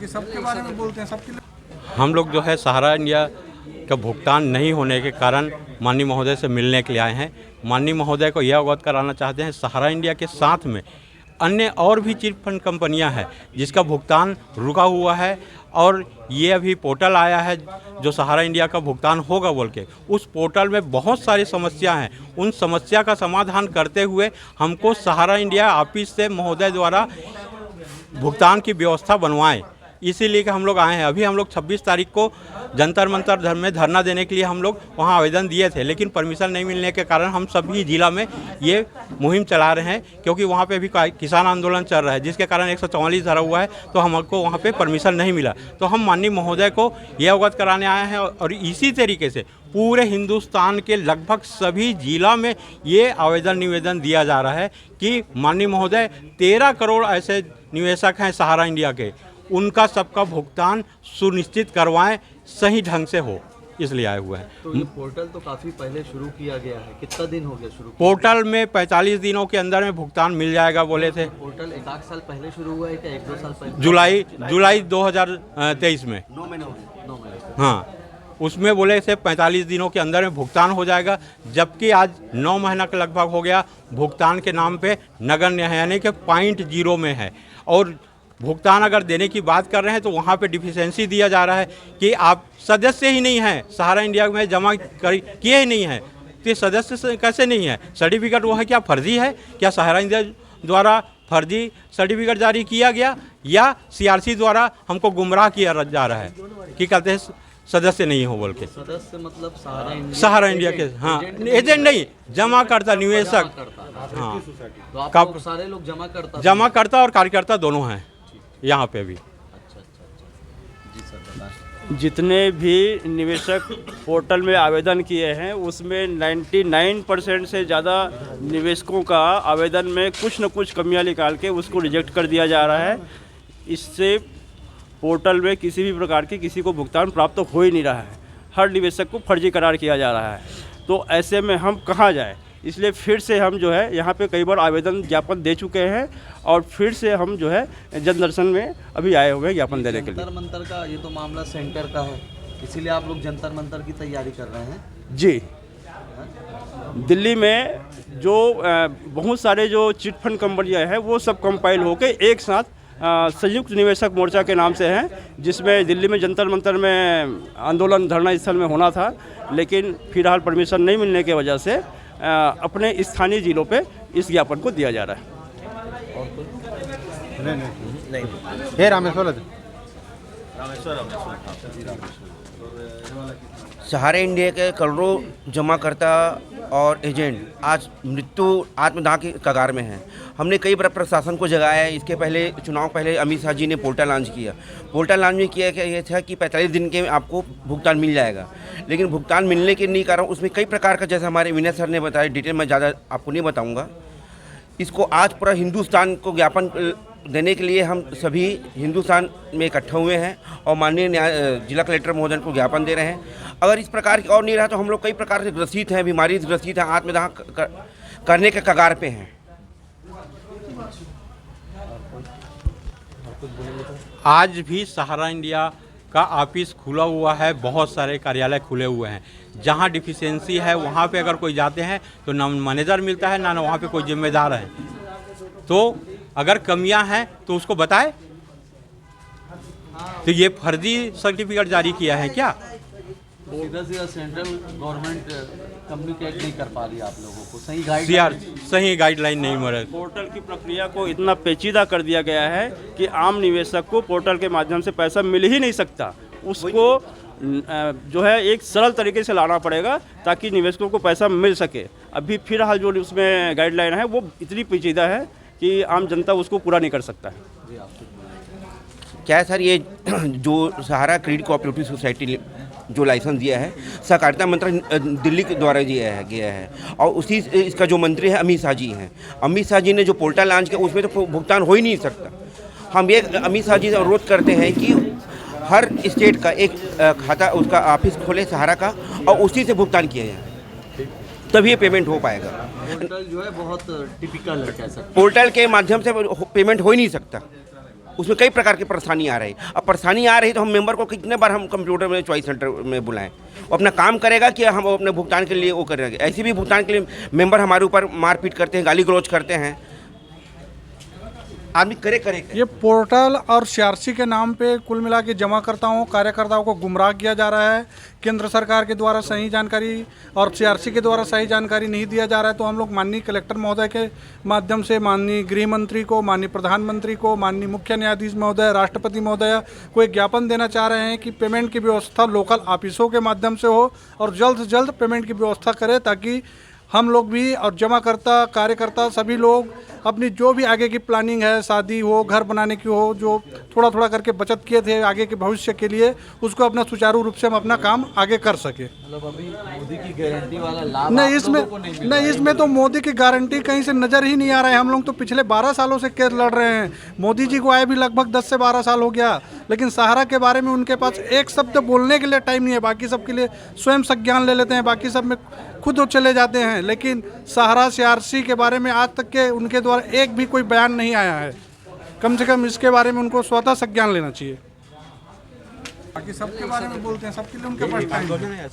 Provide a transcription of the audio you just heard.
बाकी सबके बारे में बोलते हैं, सबके लिए। हम लोग जो है सहारा इंडिया का भुगतान नहीं होने के कारण माननीय महोदय से मिलने के लिए आए हैं। माननीय महोदय को यह अवगत कराना चाहते हैं सहारा इंडिया के साथ में अन्य और भी चिट फंड कंपनियां हैं जिसका भुगतान रुका हुआ है, और ये अभी पोर्टल आया है जो सहारा इंडिया का भुगतान होगा बोल के। उस पोर्टल में बहुत सारी समस्या हैं, उन समस्या का समाधान करते हुए हमको सहारा इंडिया ऑफिस से महोदय द्वारा भुगतान की व्यवस्था बनवाएं, इसीलिए कि हम लोग आए हैं। अभी हम लोग 26 तारीख को जंतर मंतर में धरना देने के लिए हम लोग वहां आवेदन दिए थे, लेकिन परमिशन नहीं मिलने के कारण हम सभी जिला में ये मुहिम चला रहे हैं, क्योंकि वहां पे भी किसान आंदोलन चल रहा है जिसके कारण 144 धरा हुआ है, तो हमको वहां पे परमिशन नहीं मिला। तो हम माननीय महोदय को ये अवगत कराने आए हैं, और इसी तरीके से पूरे हिंदुस्तान के लगभग सभी जिला में ये आवेदन निवेदन दिया जा रहा है कि माननीय महोदय 13 करोड़ ऐसे निवेशक हैं सहारा इंडिया के, उनका सबका भुगतान सुनिश्चित करवाएं, सही ढंग से हो, इसलिए आए हुए हैं। तो ये पोर्टल तो काफ़ी पहले शुरू किया गया है, कितना दिन हो गया शुरू? पोर्टल में 45 दिनों के अंदर में भुगतान मिल जाएगा बोले थे। पोर्टल एक आध साल पहले शुरू हुआ है क्या, 1-2 साल पहले? जुलाई 2023 में। 9 महीने हो गए। 9 महीने। हाँ, उसमें बोले थे 45 दिनों के अंदर में भुगतान हो जाएगा, जबकि आज 9 महीना का लगभग हो गया। भुगतान के नाम पे नगण्य है, यानी कि 0.0 में है। और भुगतान अगर देने की बात कर रहे हैं तो वहाँ पे डिफिशेंसी दिया जा रहा है कि आप सदस्य ही नहीं हैं, सहारा इंडिया में जमा किए ही नहीं हैं, तो ये सदस्य से कैसे नहीं है? सर्टिफिकेट वो है क्या फर्जी है? क्या सहारा इंडिया द्वारा फर्जी सर्टिफिकेट जारी किया गया, या सीआरसी द्वारा हमको गुमराह किया जा रहा है कि कहते हैं सदस्य नहीं हो बोल के? सदस्य मतलब सहारा इंडिया के, हाँ, एजेंट नहीं, जमा करता, निवेशक। हाँ, तो आप सारे लोग जमा करता और कार्यकर्ता दोनों हैं यहाँ पे भी। जी सर बताएं। जितने भी निवेशक पोर्टल में आवेदन किए हैं उसमें 99% से ज़्यादा निवेशकों का आवेदन में कुछ न कुछ कमियां निकाल के उसको रिजेक्ट कर दिया जा रहा है। इससे पोर्टल में किसी भी प्रकार की किसी को भुगतान प्राप्त हो ही नहीं रहा है, हर निवेशक को फर्जी करार किया जा रहा है। तो ऐसे में हम कहाँ जाएँ? इसलिए फिर से हम जो है यहाँ पे कई बार आवेदन ज्ञापन दे चुके हैं, और फिर से हम जो है जन दर्शन में अभी आए हुए हैं ज्ञापन देने के लिए। जंतर मंतर का ये तो मामला सेंटर का है, इसीलिए आप लोग जंतर मंतर की तैयारी कर रहे हैं? जी, दिल्ली में जो बहुत सारे जो चिट फंड कंपनियाँ हैं वो सब कंपाइल होकर एक साथ संयुक्त निवेशक मोर्चा के नाम से हैं, जिसमें दिल्ली में जंतर मंतर में आंदोलन धरना स्थल में होना था, लेकिन फिलहाल परमिशन नहीं मिलने की वजह से अपने स्थानीय जिलों पे इस ज्ञापन को दिया जा रहा है। हे रामेश्वर सहारा इंडिया के करोड़ों जमाकर्ता और एजेंट आज मृत्यु आत्मदाह की कगार में हैं। हमने कई बार प्रशासन को जगाया है। इसके पहले चुनाव पहले अमित शाह जी ने पोर्टल लॉन्च किया। पोर्टल लॉन्च में किया कि ये था कि 45 दिन के आपको भुगतान मिल जाएगा, लेकिन भुगतान मिलने के नहीं कारण उसमें कई प्रकार का, जैसे हमारे विनय सर ने बताया, डिटेल में ज़्यादा आपको नहीं बताऊँगा। इसको आज पूरा हिंदुस्तान को ज्ञापन देने के लिए हम सभी हिंदुस्तान में इकट्ठे हुए हैं और माननीय जिला कलेक्टर महोदय को ज्ञापन दे रहे हैं। अगर इस प्रकार की और नहीं रहा तो हम लोग कई प्रकार से ग्रसित हैं, बीमारी से ग्रसित हैं, आत्मदाह करने के कगार पे हैं। आज भी सहारा इंडिया का ऑफिस खुला हुआ है, बहुत सारे कार्यालय खुले हुए हैं। जहां डिफिशियंसी है वहां पे अगर कोई जाते हैं तो ना मैनेजर मिलता है, ना वहां पे कोई जिम्मेदार है। तो अगर कमियां हैं तो उसको बताए। तो ये फर्जी सर्टिफिकेट जारी किया है क्या? सीधा सेंट्रल गवर्नमेंट कम्युनिकेट नहीं कर पा रही आप लोगों को, सही गाइडलाइन नहीं मिले। पोर्टल की प्रक्रिया को इतना पेचीदा कर दिया गया है कि आम निवेशक को पोर्टल के माध्यम से पैसा मिल ही नहीं सकता। उसको जो है एक सरल तरीके से लाना पड़ेगा ताकि निवेशकों को पैसा मिल सके। अभी फिलहाल जो उसमें गाइडलाइन है वो इतनी पेचीदा है कि आम जनता उसको पूरा नहीं कर सकता है। क्या है सर, ये जो सहारा क्रेडिट कोऑपरेटिव सोसाइटी जो लाइसेंस दिया है सहकारिता मंत्रालय दिल्ली के द्वारा दिया है और उसी इसका जो मंत्री है अमित शाह जी हैं। अमित शाह जी ने जो पोर्टल लॉन्च किया उसमें तो भुगतान हो ही नहीं सकता। हम ये अमित शाह जी से अनुरोध करते हैं कि हर स्टेट का एक खाता उसका ऑफिस खोले सहारा का और उसी से भुगतान किया जाए, तभी ये पेमेंट हो पाएगा। पोर्टल जो है बहुत टिपिकल है, कह सकते हैं। पोर्टल के माध्यम से पेमेंट हो ही नहीं सकता। उसमें कई प्रकार की परेशानी आ रही। अब परेशानी आ रही तो हम मेंबर को कितने बार हम कंप्यूटर में चॉइस सेंटर में बुलाएं, वो अपना काम करेगा कि हम अपने भुगतान के लिए वो करेंगे। ऐसे भी भुगतान के लिए मेंबर हमारे ऊपर मारपीट करते हैं, गाली गलौज करते हैं। आदमी करे ये पोर्टल और सीआरसी के नाम पे कुल मिला के जमाकर्ताओं कार्यकर्ताओं को गुमराह किया जा रहा है। केंद्र सरकार के द्वारा सही जानकारी और सीआरसी के द्वारा सही जानकारी नहीं दिया जा रहा है। तो हम लोग माननीय कलेक्टर महोदय के माध्यम से माननीय गृह मंत्री को, माननीय प्रधानमंत्री को, माननीय मुख्य न्यायाधीश महोदय, राष्ट्रपति महोदय को एक ज्ञापन देना चाह रहे हैं कि पेमेंट की व्यवस्था लोकल ऑफिसों के माध्यम से हो और जल्द से जल्द पेमेंट की व्यवस्था करें, ताकि हम लोग भी और जमाकर्ता कार्यकर्ता सभी लोग अपनी जो भी आगे की प्लानिंग है, शादी हो, घर बनाने की हो, जो थोड़ा थोड़ा करके बचत किए थे आगे के भविष्य के लिए, उसको अपना सुचारू रूप से हम अपना काम आगे कर सके। मतलब अभी मोदी की गारंटी वाला लाभ नहीं, आप इसमें लोगों को नहीं मिल रहा नहीं, इसमें तो मोदी की गारंटी कहीं से नज़र ही नहीं आ रहा है। हम लोग तो पिछले 12 सालों से केस लड़ रहे हैं। मोदी जी को आए भी लगभग 10 से 12 साल हो गया, लेकिन सहारा के बारे में उनके पास एक शब्द बोलने के लिए टाइम नहीं है। बाकी सब के लिए स्वयं संज्ञान ले लेते हैं, बाकी सब में खुद वो चले जाते हैं, लेकिन सहारा सीआरसी के बारे में आज तक के उनके द्वारा एक भी कोई बयान नहीं आया है। कम से कम इसके बारे में उनको स्वतः संज्ञान लेना चाहिए। बाकी सबके बारे में बोलते हैं, सबके लिए उनके पास टाइम है।